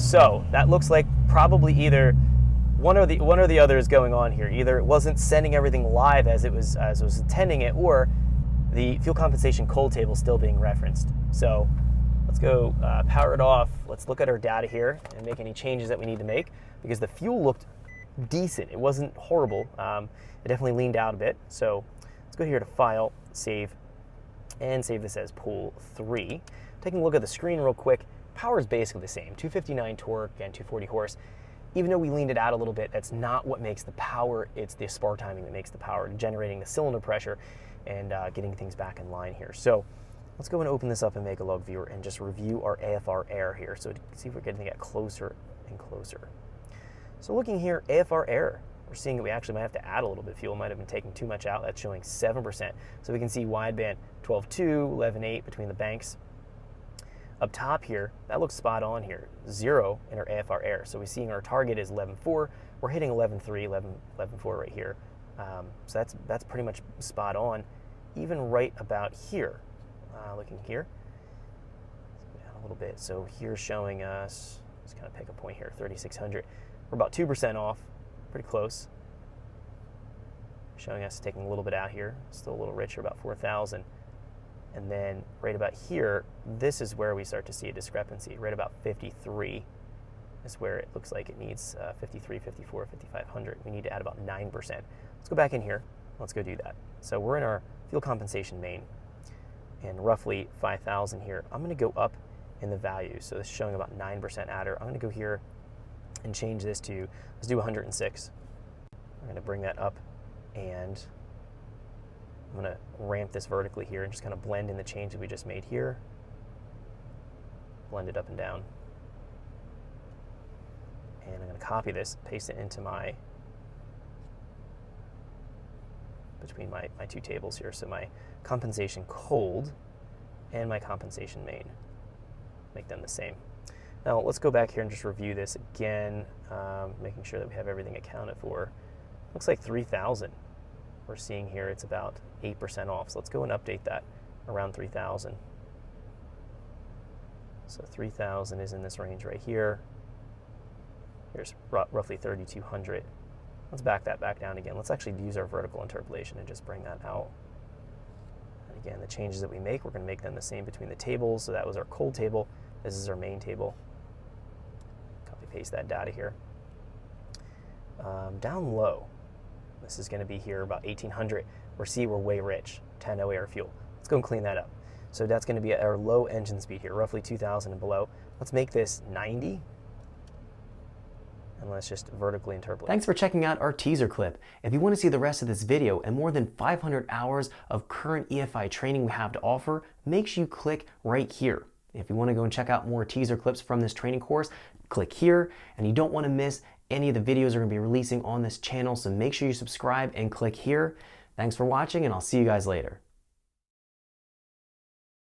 So that looks like probably either one or the other is going on here. Either it wasn't sending everything live as it was intending it, or the fuel compensation cold table still being referenced. So let's go power it off. Let's look at our data here and make any changes that we need to make, because the fuel looked decent. It wasn't horrible. It definitely leaned out a bit. So let's go here to File, Save, and save this as Pool 3. Taking a look at the screen real quick, power is basically the same, 259 torque and 240 horse. Even though we leaned it out a little bit, that's not what makes the power. It's the spar timing that makes the power, generating the cylinder pressure and getting things back in line here. So let's go and open this up and make a log viewer and just review our AFR error here. So to see if we're getting to get closer and closer. So looking here, AFR error, we're seeing that we actually might have to add a little bit of fuel. Might have been taking too much out. That's showing 7%. So we can see wideband 12.2, 11.8 between the banks. Up top here, that looks spot on here, 0 in our AFR error. So we're seeing our target is 11.4. We're hitting 11.3, 11.4 right here. So that's pretty much spot on, even right about here. Looking here, let's go down a little bit. So here's showing us, let's kind of pick a point here, 3,600. We're about 2% off, pretty close. Showing us taking a little bit out here, still a little richer, about 4,000. And then right about here, this is where we start to see a discrepancy. Right about 53 is where it looks like it needs 53, 54, 5,500. We need to add about 9%. Let's go back in here. Let's go do that. So we're in our fuel compensation main and roughly 5,000 here. I'm going to go up in the value. So this is showing about 9% adder. I'm going to go here and change this to, let's do 106. I'm going to bring that up, and I'm going to ramp this vertically here and just kind of blend in the change that we just made here. Blend it up and down. And I'm going to copy this, paste it into between my two tables here. So my compensation cold and my compensation main. Make them the same. Now let's go back here and just review this again, making sure that we have everything accounted for. Looks like 3,000. We're seeing here it's about 8% off. So let's go and update that around 3,000. So 3,000 is in this range right here. Here's roughly 3,200. Let's back that back down again. Let's actually use our vertical interpolation and just bring that out. And again, the changes that we make, we're going to make them the same between the tables. So that was our cold table. This is our main table. Copy paste that data here. Down low, this is going to be here about 1,800. We're way rich, 10 OAR fuel. Let's go and clean that up. So that's going to be our low engine speed here, roughly 2,000 and below. Let's make this 90. And let's just vertically interpolate. Thanks for checking out our teaser clip. If you want to see the rest of this video and more than 500 hours of current EFI training we have to offer, make sure you click right here. If you want to go and check out more teaser clips from this training course, click here. And you don't want to miss any of the videos we're going to be releasing on this channel, so make sure you subscribe and click here. Thanks for watching, and I'll see you guys later.